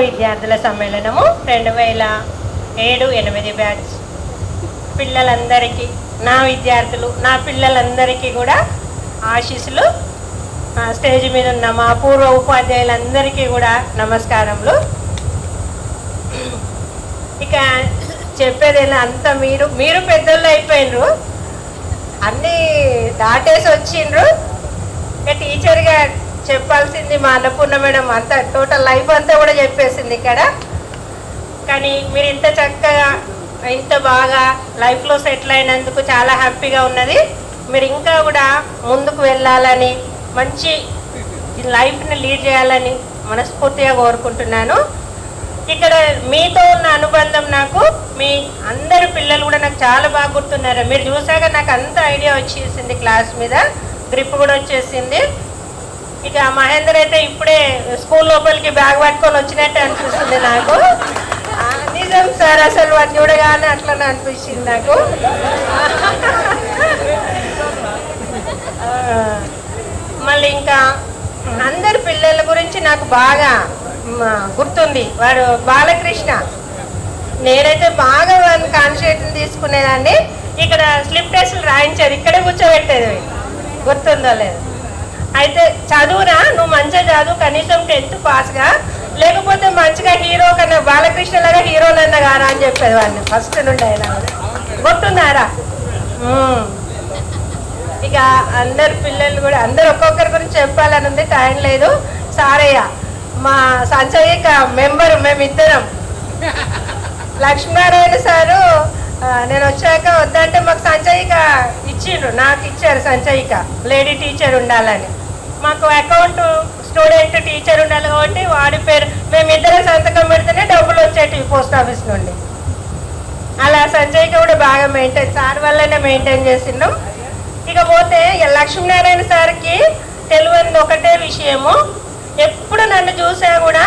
విద్యార్థుల సమ్మేళనము 2007-8 బ్యాచ్ పిల్లలందరికీ, నా విద్యార్థులు, నా పిల్లలందరికీ కూడా ఆశీస్సులు. స్టేజ్ మీద ఉన్న మా పూర్వ ఉపాధ్యాయులందరికీ కూడా నమస్కారములు. ఇక చెప్పేదేనా, అంత మీరు పెద్దోళ్ళు అయిపోయినరు, అన్నీ దాటేసి వచ్చిండ్రు. ఇక టీచర్గా చెప్పాల్సింది మా అన్నపూర్ణ మేడం అంతా టోటల్ లైఫ్ అంతా కూడా చెప్పేసింది ఇక్కడ. కానీ మీరు ఇంత చక్కగా ఇంత బాగా లైఫ్లో సెటిల్ అయినందుకు చాలా హ్యాపీగా ఉన్నది. మీరు ఇంకా కూడా ముందుకు వెళ్ళాలని, మంచి లైఫ్ని లీడ్ చేయాలని మనస్ఫూర్తిగా కోరుకుంటున్నాను. ఇక్కడ మీతో ఉన్న అనుబంధం నాకు, మీ అందరు పిల్లలు కూడా నాకు చాలా బాగా గుర్తున్నారు. మీరు చూసాక నాకు అంత ఐడియా వచ్చేసింది, క్లాస్ మీద గ్రిప్ కూడా వచ్చేసింది. ఇక మహేందర్ అయితే ఇప్పుడే స్కూల్ లోపలికి బ్యాగ్ పట్టుకొని వచ్చినట్టు అనిపిస్తుంది నాకు. నిజం సార్, అసలు వాడిని చూడగానే అట్లనే అనిపించింది నాకు. మళ్ళీ ఇంకా అందరి పిల్లల గురించి నాకు బాగా గుర్తుంది. వాడు బాలకృష్ణ, నేనైతే బాగా వాడిని కాన్సన్ట్రేషన్ తీసుకునేదాన్ని. ఇక్కడ స్లిప్ టెస్ట్లు రాయించేది, ఇక్కడే కూర్చోబెట్టేది, గుర్తుందో లేదు. అయితే చదువురా, నువ్వు మంచిగా చదువు, కనీసం 10th పాస్గా, లేకపోతే మంచిగా హీరో కన్నా బాలకృష్ణలాగా హీరోలన్నా కారా అని చెప్పేది వాడిని ఫస్ట్ నుండి. అయినా గుర్తున్నారా? ఇక అందరు పిల్లలు కూడా, అందరు ఒక్కొక్కరి గురించి చెప్పాలని ఉంది, టైం లేదు. సారయ్య మా సంచయిక మెంబరు, మేమిద్దరం. లక్ష్మీనారాయణ సారు నేను వచ్చాక వద్దంటే మాకు సంచయిక ఇచ్చిండ్రు, నాకు ఇచ్చారు సంచయిక, లేడీ టీచర్ ఉండాలని. మాకు అకౌంట్ స్టూడెంట్ టీచర్ ఉండాలి కాబట్టి వాడి పేరు మేమిద్దరం సంతకం పెడితేనే డబ్బులు వచ్చేటివి పోస్ట్ ఆఫీస్ నుండి. అలా సంచయిక కూడా బాగా మెయింటైన్, సార్ వల్లనే మెయింటైన్ చేసినాం. ఇకపోతే లక్ష్మీనారాయణ సార్కి తెలియని ఒకటే విషయము, ఎప్పుడు నన్ను చూసా కూడా,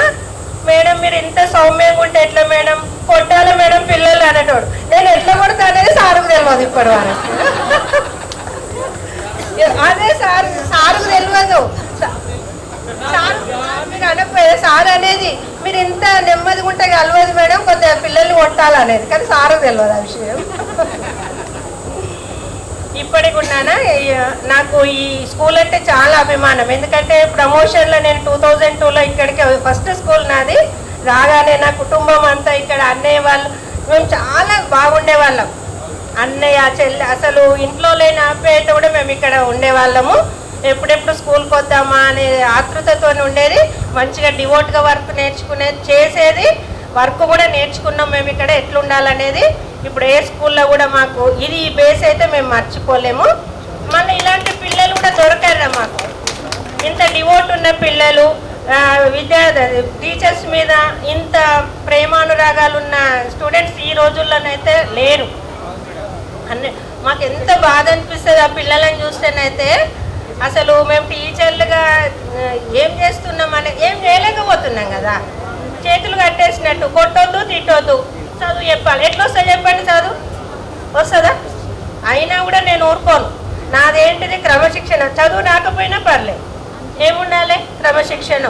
మేడం మీరు ఇంత సౌమ్యంగా ఉంటే ఎట్లా మేడం, కొట్టాలి మేడం పిల్లలు అనేటోడు. నేను ఎట్లా కొడతా అనేది సార్కు తెలియదు ఇప్పటి వరకు. అదే సార్కు తెలియదు. మీరు అనకపోయే సార్ అనేది మీరు ఇంత నెమ్మదిగా ఉంటే కలవదు మేడం, కొద్దిగా పిల్లల్ని కొట్టాలనేది, కానీ సార్కు తెలియదు ఆ విషయం. ఇప్పటికి ఉన్నానా, నాకు ఈ స్కూల్ అంటే చాలా అభిమానం. ఎందుకంటే ప్రమోషన్లో నేను 2002లో ఇక్కడికి ఫస్ట్ స్కూల్ నాది. రాగానే నా కుటుంబం అంతా ఇక్కడ, అన్నయ్య వాళ్ళు, మేము చాలా బాగుండేవాళ్ళం. అన్నయ్య చెల్లి, అసలు ఇంట్లో లేని ఆప్యాయత కూడా మేము ఇక్కడ ఉండేవాళ్ళము. ఎప్పుడెప్పుడు స్కూల్కి వద్దామా అనే ఆతృతతో ఉండేది. మంచిగా డివోట్గా వర్క్ చేసేది, వర్క్ కూడా నేర్చుకున్నాం మేము ఇక్కడ ఎట్లుండాలనేది. ఇప్పుడు ఏ స్కూల్లో కూడా మాకు ఇది ఈ బేస్ అయితే మేము మర్చిపోలేము. మళ్ళీ ఇలాంటి పిల్లలు కూడా దొరకారా మాకు, ఇంత డివోట్ ఉన్న పిల్లలు, టీచర్స్ మీద ఇంత ప్రేమానురాగాలు ఉన్న స్టూడెంట్స్ ఈ రోజుల్లోనైతే లేరు. మాకు ఎంత బాధ అనిపిస్తుంది ఆ పిల్లలను చూస్తేనైతే. అసలు మేము టీచర్లుగా ఏం చేస్తున్నాం అనేది ఏం చేయలేకపోతున్నాం కదా. చేతులు కట్టేసినట్టు, కొట్టొద్దు తిట్టొద్దు, చదువు చెప్పాలి. ఎట్లా వస్తుంది చెప్పండి, చదువు వస్తుందా? అయినా కూడా నేను ఊరుకోను. నాదేంటిది క్రమశిక్షణ. చదువు రాకపోయినా పర్లేదు, ఏముండాలి క్రమశిక్షణ.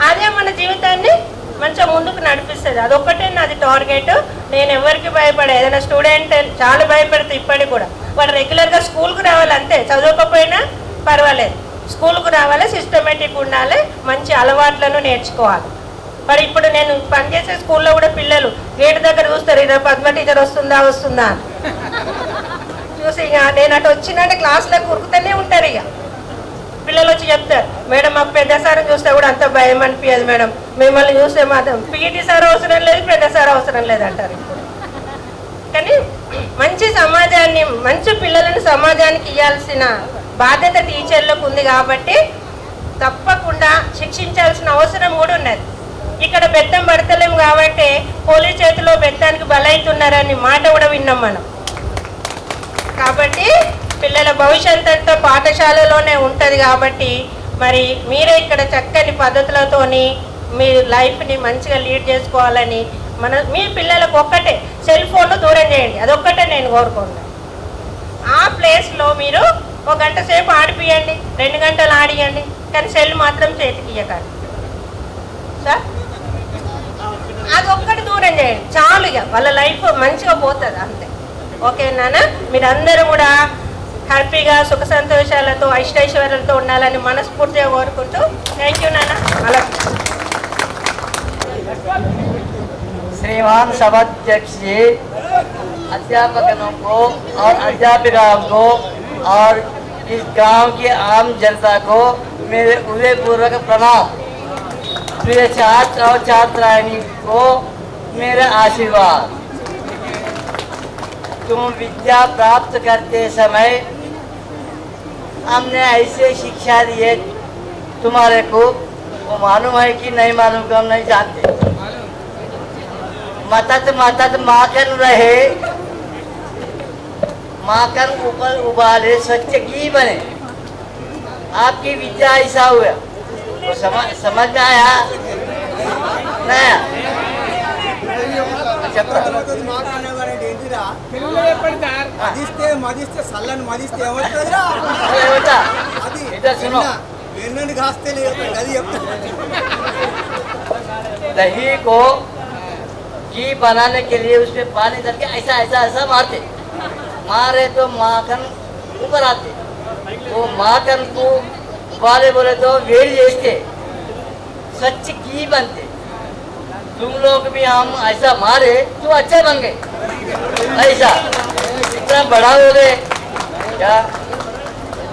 అదే మన జీవితాన్ని మంచిగా ముందుకు నడిపిస్తుంది. అదొక్కటే నాది టార్గెట్. నేను ఎవరికి భయపడే, ఏదైనా స్టూడెంట్ చాలా భయపడితే ఇప్పటికి కూడా, వాడు రెగ్యులర్గా స్కూల్కి రావాలి, అంతే, చదవకపోయినా పర్వాలేదు, స్కూల్కు రావాలి, సిస్టమేటిక్ ఉండాలి, మంచి అలవాట్లను నేర్చుకోవాలి. మరి ఇప్పుడు నేను పనిచేసే స్కూల్లో కూడా పిల్లలు గేట్ దగ్గర చూస్తారు, ఇదే పద్మ టీచర్ వస్తుందా చూసి ఇక నేను అటు వచ్చినట్టు క్లాస్లో కురుకుతూనే ఉంటారు. ఇక పిల్లలు వచ్చి చెప్తారు, మేడం మాకు పెద్ద సార్ చూస్తే కూడా అంత భయం అనిపించదు మేడం, మిమ్మల్ని చూస్తే మాత్రం పీఈటీ సార్ అవసరం లేదు, పెద్ద సార్ అవసరం లేదు అంటారు. ఇప్పుడు కానీ మంచి సమాజాన్ని, మంచి పిల్లలను సమాజానికి ఇవ్వాల్సిన బాధ్యత టీచర్లకు ఉంది కాబట్టి తప్పకుండా శిక్షించాల్సిన అవసరం కూడా ఉన్నది. ఇక్కడ బెత్తం పడతలేము కాబట్టి పోలీస్ చేతిలో బెత్తానికి బలవుతున్నారని మాట కూడా విన్నాం మనం. కాబట్టి పిల్లల భవిష్యత్ అంతా పాఠశాలలోనే ఉంటుంది. కాబట్టి మరి మీరే ఇక్కడ చక్కని పద్ధతులతోని మీ లైఫ్ని మంచిగా లీడ్ చేసుకోవాలని మీ పిల్లలకు ఒక్కటే సెల్ ఫోన్లు దూరం చేయండి, అదొక్కటే నేను కోరుకుంటున్నాను. ఆ ప్లేస్లో మీరు 1 గంట సేపు ఆడిపియండి, 2 గంటలు ఆడియండి, కానీ సెల్ మాత్రం చేతికి ఇవ్వకండి సార్. మెయింటైన్ చేయండి చాలు, ఇక వాళ్ళ లైఫ్ మంచిగా పోతుంది అంతే. ఓకే నాన్న, మీరందరూ కూడా హ్యాపీగా సుఖ సంతోషాలతో అష్టైశ్వర్యాలతో ఉండాలని మనస్ఫూర్తిగా కోరుకుంటూ థ్యాంక్ యూ నాన్న. అలా श्रीमान सभाध्यक्ष जी, अध्यापकों को और अध्यापिकाओं को और इस गांव की आम जनता को मेरे हृदयपूर्वक प्रणाम। मेरे छात्र और छात्राएं को मेरा आशीर्वाद। तुम विद्या प्राप्त करते समय हमने ऐसे शिक्षा दिए तुम्हारे को, वो मालूम है कि नहीं मालूम कि हम नहीं जानते। मतत मतत माखन रहे, माखन ऊपर उबाले, स्वच्छ घी बने। आपकी विद्या ऐसा हुआ तो समझ में आया नहीं? सुनो, दही को घी बनाने के लिए उसमें पानी डाल के ऐसा ऐसा ऐसा मारते, मारे तो माखन ऊपर आते। वो माखन को वाले बोले तो वेड़ी जैसे स्वच्छ घी बनते। तुम लोग भी हम ऐसा मारे तो अच्छा बन गए। ऐसा इतना बड़ा हो गए क्या?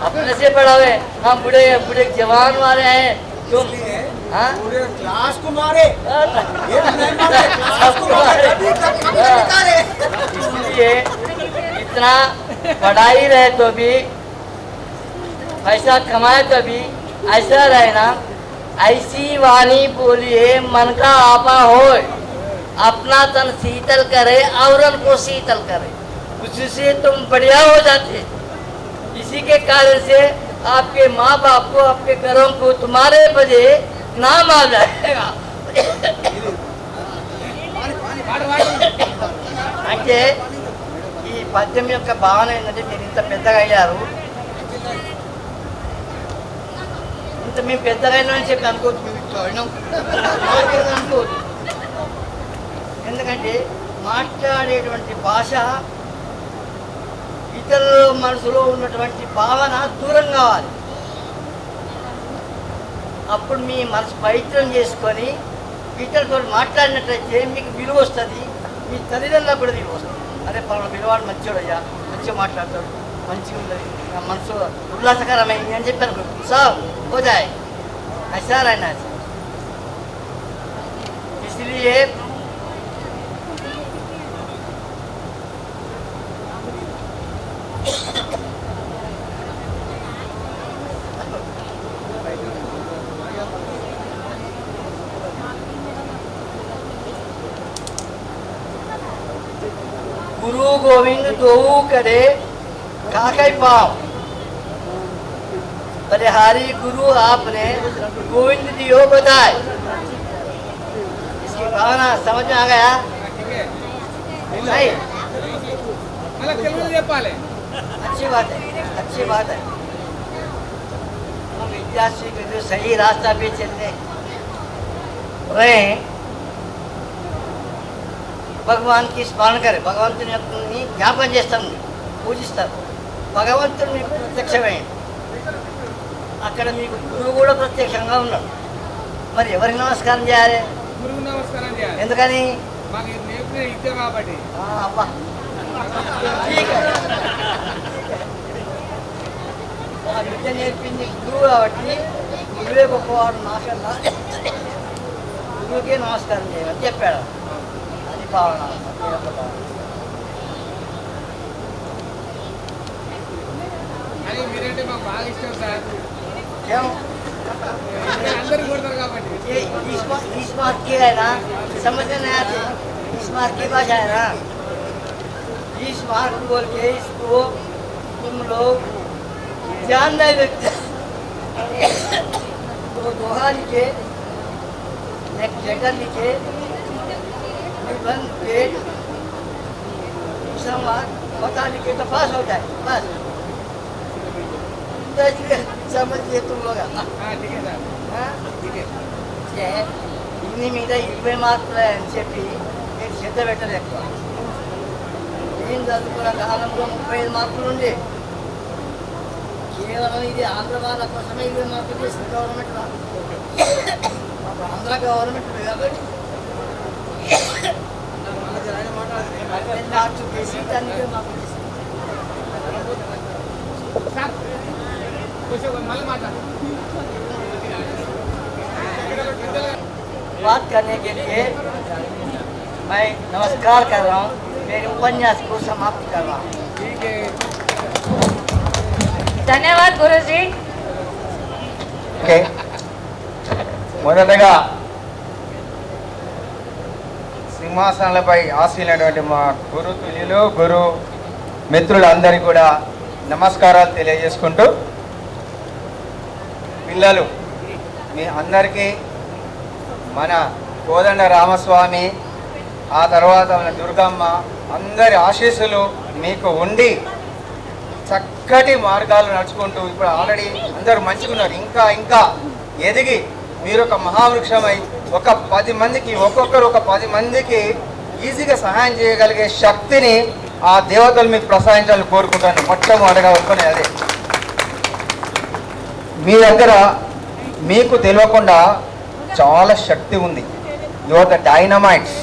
अपने से बड़ा हुए हम बूढ़े बूढ़े जवान वाले हैं। तुम पूरे क्लास को मारे, इसलिए इतना पढ़ाई रहे तो भी, पैसा कमाए तो भी ऐसा रहना। ऐसी वाणी बोलिए मन का आपा हो, अपना तन शीतल करे औरन को शीतल करे, उससे तुम बढ़िया हो जाते। इसी के कारण से आपके माँ बाप को, आपके घरों को तुम्हारे वजह नाम आ जाएगा। అంటే ఈ పద్యం యొక్క భావన ఏంటంటే, మీరు ఇంత పెద్దగా అయ్యారు, ఇంత మేము పెద్దగా అయినా చెప్పి అనుకోవద్దు, అనుకోవద్దు. ఎందుకంటే మాట్లాడేటువంటి భాష ఇతరుల మనసులో ఉన్నటువంటి భావన దూరం కావాలి. అప్పుడు మీ మనసు పవిత్రం చేసుకొని ఇతరులతో మాట్లాడినట్లయితే మీకు విలువ వస్తుంది, మీ తల్లిదండ్రులకు కూడా విలువ వస్తుంది. అదే పలానా పిల్లవాడు మంచివాడయ్యా, మంచిగా మాట్లాడతాడు, మంచిగా ఉంటుంది, నా మనసు ఉల్లాసకరమైంది అని చెప్పాను. సార్ हो जाए, ऐसा रहना चाहिए। इसलिए गुरु गोविंद दो करे काकै पाओ, बलिहारी गुरु आपने गोविंद दियो बताए। इसकी भावना समझ में आ गया? नहीं? अच्छी बात है, अच्छी बात है। हम विद्यार्थी के जो सही रास्ता पे चलने रहे, भगवान की स्मरण करे, भगवंతుని జ్ఞాపకం చేస్తాం, పూజిస్తారు. భగవంతుడు మీకు ప్రత్యక్షమైంది, అక్కడ మీకు గురువు కూడా ప్రత్యక్షంగా ఉన్నాడు. మరి ఎవరికి నమస్కారం చేయాలి? గురువు నమస్కారం చేయాలి. ఎందుకని? మాకు నేర్పిన విద్య కాబట్టి. అబ్బా ఆ విద్య నేర్పింది గురువు కాబట్టి గురువే గొప్పవాడు, నాకన్నా గురువుకే నమస్కారం చేయమని చెప్పాడు. అది భావన. అని మీరంటే మాకు బాగా ఇష్టం సార్. क्यों? అందరూ కొడతారు కాబట్టి. इस बात की है ना, समझ में नहीं आती। इस बात की भाषा है ना, इस बात बोल के इसको तुम लोग ध्यान नहीं देते। तो दोहा लिखे, एक लेटर लिखे, निबंध पेट संवाद बता लिखे तो पास हो जाए, बस। तो इसलिए समझिए तुम लोग। ठीक है సార్, ठीक है. ఇన్ని మీద 20 మార్కులు అని చెప్పి మీరు ఎంత బెటర్ ఎక్కువ నేను చదువుకున్న కాలంలో 35 మార్కులు ఉండే కేవలం ఇది ఆంధ్ర వాళ్ళ కోసమే 20 మార్కులు చేసిన గవర్నమెంట్ ఆంధ్ర గవర్నమెంట్ కాబట్టి చేసి దాన్ని మాకు बात करने के लिए मैं नमस्कार कर रहा हूँ मेरे उपन्यास को समाप्त कर रहा हूँ ठीक है ధన్యవాద్ గురూజీ. ఓకే, మొదటగా సింహాసనాలపై ఆశీలైనటువంటి మా గురు తుల్యులు గురు మిత్రులందరికీ కూడా నమస్కారాలు తెలియజేసుకుంటూ, పిల్లలు మీ అందరికీ మన కోదండ రామస్వామి, ఆ తర్వాత మన దుర్గమ్మ అందరి ఆశీస్సులు మీకు ఉండి చక్కటి మార్గాలు నడుచుకుంటూ ఇప్పుడు ఆల్రెడీ అందరూ మంచిగున్నారు, ఇంకా ఇంకా ఎదిగి మీరు ఒక మహావృక్షమై ఒక 10 మందికి ఒక్కొక్కరు ఒక 10 మందికి ఈజీగా సహాయం చేయగలిగే శక్తిని ఆ దేవతలు మీకు ప్రసాదించాలని కోరుకుంటాను. మొట్టమొదటిగా ఒప్పుకునే అదే. మీ దగ్గర మీకు తెలియకుండా చాలా శక్తి ఉంది. Your the dynamites.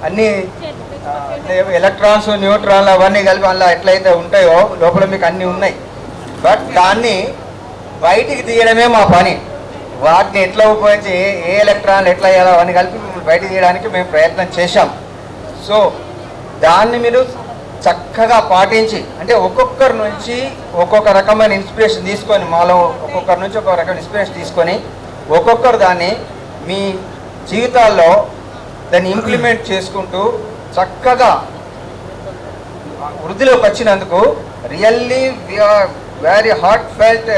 అన్నీ ఎలక్ట్రాన్స్ న్యూట్రాన్లు అవన్నీ కలిపి అలా ఎట్లయితే ఉంటాయో లోపల మీకు అన్నీ ఉన్నాయి. బట్ దాన్ని బయటికి తీయడమే మా పని. వాటిని ఎట్లా ఉపయోగించి ఏ ఎలక్ట్రాన్లు ఎట్లా వేయాలో అవన్నీ కలిపి బయటికి తీయడానికి మేము ప్రయత్నం చేశాం. సో దాన్ని మీరు చక్కగా పాటించి, అంటే ఒక్కొక్కరి నుంచి ఒక్కొక్క రకమైన ఇన్స్పిరేషన్ తీసుకొని, మాలో ఒక్కొక్కరి నుంచి ఒక్కొక్క రకమైన ఇన్స్పిరేషన్ తీసుకొని ఒక్కొక్కరు దాన్ని మీ జీవితాల్లో దాన్ని ఇంప్లిమెంట్ చేసుకుంటూ చక్కగా వృద్ధిలోకి వచ్చినందుకు really we are very heartfelt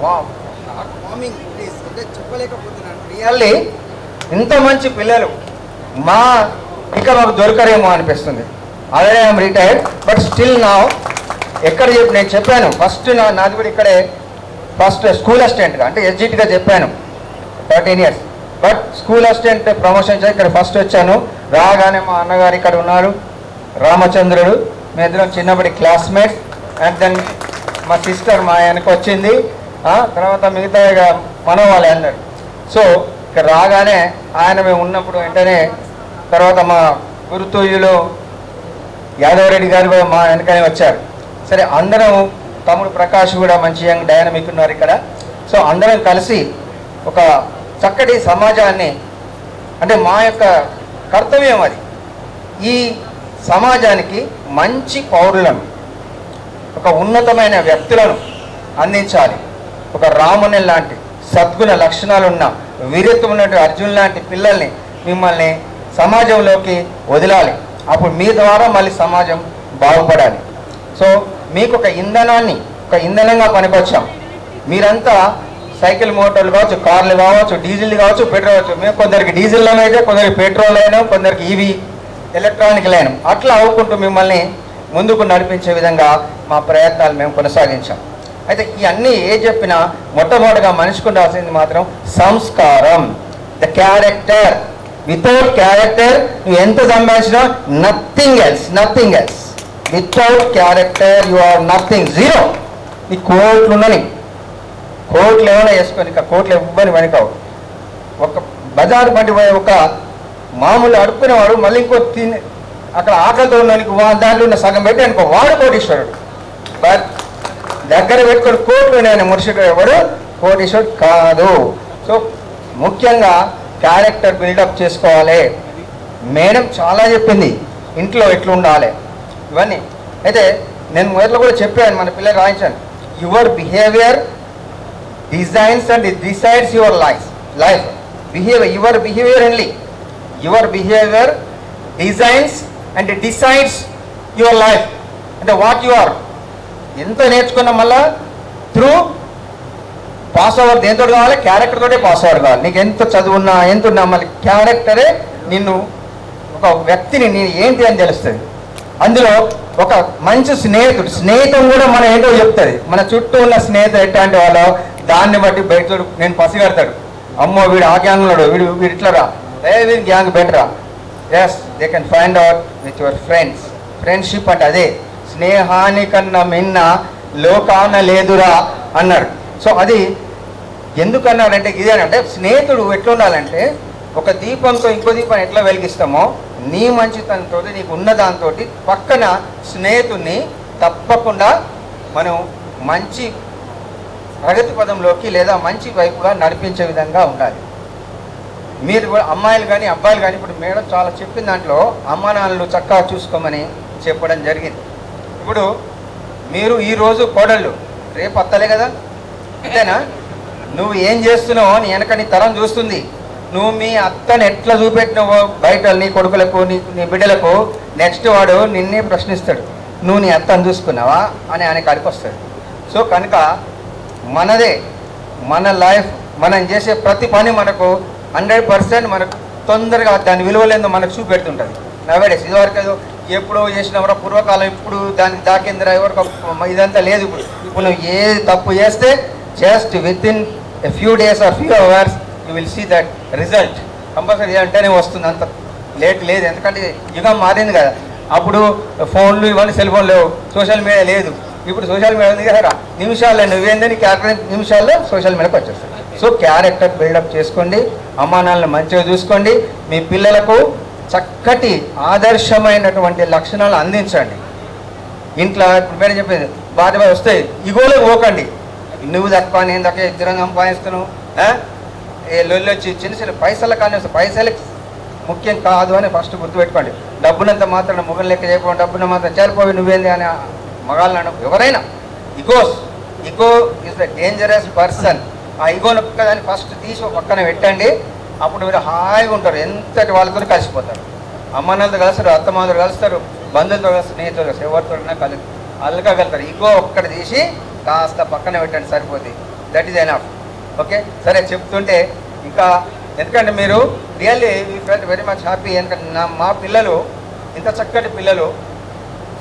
warming please, అంటే చెప్పలేకపోతున్నాను. రియల్లీ ఇంత మంచి పిల్లలు మా ఇక మాకు దొరకరేమో అనిపిస్తుంది. అదే ఐఎమ్ రిటైర్డ్ బట్ స్టిల్ నా ఎక్కడ నేను చెప్పాను ఫస్ట్ నాది కూడా ఇక్కడే ఫస్ట్ స్కూల్ అసిస్టెంట్గా, అంటే ఎస్జిటిగా చెప్పాను 13 years. But school assistant promotion చేసి ఇక్కడ ఫస్ట్ వచ్చాను. రాగానే మా అన్నగారు ఇక్కడ ఉన్నారు, రామచంద్రుడు. మేము ఇద్దరం చిన్నప్పటి క్లాస్మేట్స్. అండ్ దెన్ మా సిస్టర్ మా ఆయనకు వచ్చింది, తర్వాత మిగతా మనవాళ్ళు అందరు. సో ఇక్కడ రాగానే ఆయన మేము ఉన్నప్పుడు వెంటనే తర్వాత మా గురుతుల్యులు యాదవరెడ్డి గారు కూడా మా వెనకనే వచ్చారు. సరే అందరం, తమ్ముడు ప్రకాష్ కూడా మంచి యంగ్ డైనమిక్ ఉన్నారు ఇక్కడ. సో అందరం కలిసి ఒక చక్కటి సమాజాన్ని, అంటే మా యొక్క కర్తవ్యం అది, ఈ సమాజానికి మంచి పౌరులను, ఒక ఉన్నతమైన వ్యక్తులను అందించాలి. ఒక రాముని లాంటి సద్గుణ లక్షణాలున్న వీరత్వం ఉన్నటువంటి అర్జున్ లాంటి పిల్లల్ని మిమ్మల్ని సమాజంలోకి వదిలాలి. అప్పుడు మీ ద్వారా మళ్ళీ సమాజం బాగుపడాలి. సో మీకు ఒక ఇంధనాన్ని, ఒక ఇంధనంగా పనికొచ్చాం. మీరంతా సైకిల్ మోటార్లు కావచ్చు, కార్లు కావచ్చు, డీజిల్ కావచ్చు, పెట్రోల్ కావచ్చు. మేము కొందరికి డీజిల్ అయితే, కొందరికి పెట్రోల్ అయినా, కొందరికి ఈవీ ఎలక్ట్రానిక్ లైన్, అట్లా అవ్వకుంటూ మిమ్మల్ని ముందుకు నడిపించే విధంగా మా ప్రయత్నాలు మేము కొనసాగించాం. అయితే ఇవన్నీ ఏ చెప్పినా మొట్టమొదటిగా మనిషికి ఉండాల్సింది మాత్రం సంస్కారం, ద క్యారెక్టర్. వితౌట్ క్యారెక్టర్ నువ్వు ఎంత సంపాదించినా nothing else, nothing else. Without character you are nothing, zero. నీ కోట్లు ఉన్నని, కోట్లు ఏమైనా వేసుకొని, ఇక కోట్లు ఇవ్వని వెనుకావు. ఒక బజారు బండి పోయే ఒక మామూలు అడుక్కునేవాడు మళ్ళీ ఇంకో తిని అక్కడ ఆకలితో ఉన్నానికి దాంట్లో ఉన్న సగం పెట్టి అనుకో, వాడు కోటీశ్వరుడు. బట్ దగ్గర పెట్టుకొని కోట్లు నేను మురుషుడు ఎవడు కోటీశ్వరుడు కాదు. సో ముఖ్యంగా క్యారెక్టర్ బిల్డప్ చేసుకోవాలి. మేడం చాలా చెప్పింది ఇంట్లో ఎట్లా ఉండాలి ఇవన్నీ. అయితే నేను మొదట్లో కూడా చెప్పాను, మన పిల్లలు రాయించాను, your behaviour designs and decides your life. Behaviour, your behaviour only, your behaviour designs and decides your life. అంటే వాట్ యు ఆర్, ఎంత నేర్చుకున్నా మళ్ళా త్రూ పాస్ ఓవర్ దేంతో కావాలి, క్యారెక్టర్ తోటే పాస్ ఓవర్ కావాలి. నీకు ఎంత చదువున్నా ఎంత ఉన్నా మళ్ళీ క్యారెక్టరే నిన్ను, ఒక వ్యక్తిని నేను ఏంటి అని తెలుస్తుంది. అందులో ఒక మంచి స్నేహితుడు, స్నేహితం కూడా మనం ఏంటో చెప్తుంది. మన చుట్టూ ఉన్న స్నేహితుడు ఎట్లాంటి వాళ్ళు దాన్ని బట్టి బయట నేను పసిగడతాడు. అమ్మో వీడు ఆ గ్యాంగ్ ఉన్నాడు, వీడు ఇట్లరా, డ్రైవింగ్ గ్యాంగ్ బెటరా? Yes, they can find out with your friends. Friendship అంటే అదే, స్నేహానికన్నా మిన్న లోకాన లేదురా అన్నాడు. సో అది ఎందుకన్నాడంటే ఇదేనంటే, స్నేహితుడు ఎట్లుండాలంటే ఒక దీపంతో ఇంకో దీపం ఎట్లా వెలిగిస్తామో నీ మంచితనంతో నీకు ఉన్న దాంతో పక్కన స్నేహితుడిని తప్పకుండా మనం మంచి ప్రగతి పదంలోకి లేదా మంచి వైపుగా నడిపించే విధంగా ఉండాలి. మీరు కూడా అమ్మాయిలు కానీ అబ్బాయిలు కానీ, ఇప్పుడు మేడం చాలా చెప్పిన దాంట్లో అమ్మా నాన్నలు చక్కగా చూసుకోమని చెప్పడం జరిగింది. ఇప్పుడు మీరు ఈరోజు కోడళ్ళు, రేపు అత్తలే కదా, అంతేనా? నువ్వు ఏం చేస్తున్నావో నీ వెనక నీ తరం చూస్తుంది. నువ్వు మీ అత్తని ఎట్లా చూపెట్టినావో బయట నీ కొడుకులకు నీ బిడ్డలకు, నెక్స్ట్ వాడు నిన్నే ప్రశ్నిస్తాడు, నువ్వు నీ అత్తని చూసుకున్నావా అని ఆయన కాడికి వస్తాడు. సో కనుక మనదే, మన లైఫ్, మనం చేసే ప్రతి పని మనకు 100% మనకు తొందరగా దాని విలువలేందో మనకు చూపెడుతుంటుంది. నవేడేస్ ఇదివరకు ఏదో ఎప్పుడో చేసినవరా పూర్వకాలం, ఇప్పుడు దానికి దాకేంద్ర ఎవరికి ఇదంతా లేదు. ఇప్పుడు నువ్వు ఏ తప్పు చేస్తే just within a few days or few hours you will see that result. Compulsory అంటేనే వస్తుంది, అంత లేట్ లేదు. ఎందుకంటే యుగం మారింది కదా. అప్పుడు ఫోన్లు ఇవన్నీ సెల్ ఫోన్ లేవు, సోషల్ మీడియా లేదు. ఇప్పుడు సోషల్ మీడియా ఉంది కదా, నిమిషాల్లో నువ్వేందని క్యారెక్టర్ నిమిషాల్లో సోషల్ మీడియాకి వచ్చేస్తుంది. సో క్యారెక్టర్ బిల్డప్ చేసుకోండి, అమ్మానాలను మంచిగా చూసుకోండి, మీ పిల్లలకు చక్కటి ఆదర్శమైనటువంటి లక్షణాలు అందించండి. ఇంట్లో ఇప్పుడు మేడం చెప్పేది భార్య వస్తాయి, ఇగోలో పోకండి. నువ్వు తక్కువ నేను తక్కువ ఇద్దరం సంపాదిస్తున్నావు, ఏ లొల్లి వచ్చి చిన్న చిన్న పైసలు కానీ వస్తాయి. పైసలకి ముఖ్యం కాదు అని ఫస్ట్ గుర్తుపెట్టుకోండి. డబ్బునంత మాత్రం ముఖం లెక్క చేయకుండా డబ్బున మాత్రం చేరిపోయి నువ్వేంది అని మగాళ్ళను ఎవరైనా ఇగో ఇస్ ద డేంజరస్ పర్సన్. ఆ ఇగోను ఒక్కదాన్ని ఫస్ట్ తీసి ఒక పక్కన పెట్టండి. అప్పుడు మీరు హాయిగా ఉంటారు, ఎంతటి వాళ్ళతో కలిసిపోతారు. అమ్మానాలతో కలుస్తారు, అత్తమాలతో కలుస్తారు, బంధువులతో కలుస్తారు, స్నేహితులు కలుస్తారు, ఎవరితో అల్లుకగలుగుతారు. ఇగో ఒక్కటి తీసి కాస్త పక్కన పెట్టండి, సరిపోతుంది. That is enough. ఓకే, సరే చెప్తుంటే ఇంకా, ఎందుకంటే మీరు really we felt very much happy. ఎందుకంటే మా పిల్లలు ఇంత చక్కటి పిల్లలు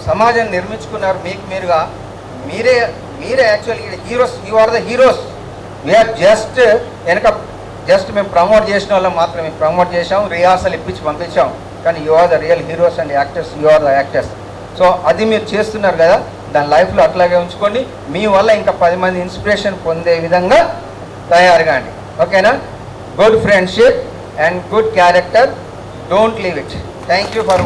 సమాజం నిర్మించుకున్నారు మీకు మీరుగా. మీరే actually heroes. You are the heroes. We are just మేము ప్రమోట్ చేసిన వాళ్ళం మాత్రమే ప్రమోట్ చేసాం, రిహార్సల్ ఇప్పించి పంపించాం. కానీ you are the real heroes and actors. You are the actors. So అది మీరు చేస్తున్నారు కదా, దాని లైఫ్లో అట్లాగే ఉంచుకోండి. మీ వల్ల ఇంకా 10 మంది ఇన్స్పిరేషన్ పొందే విధంగా తయారుగాండి. ఓకేనా? Good friendship and good character, don't leave it. Thank you for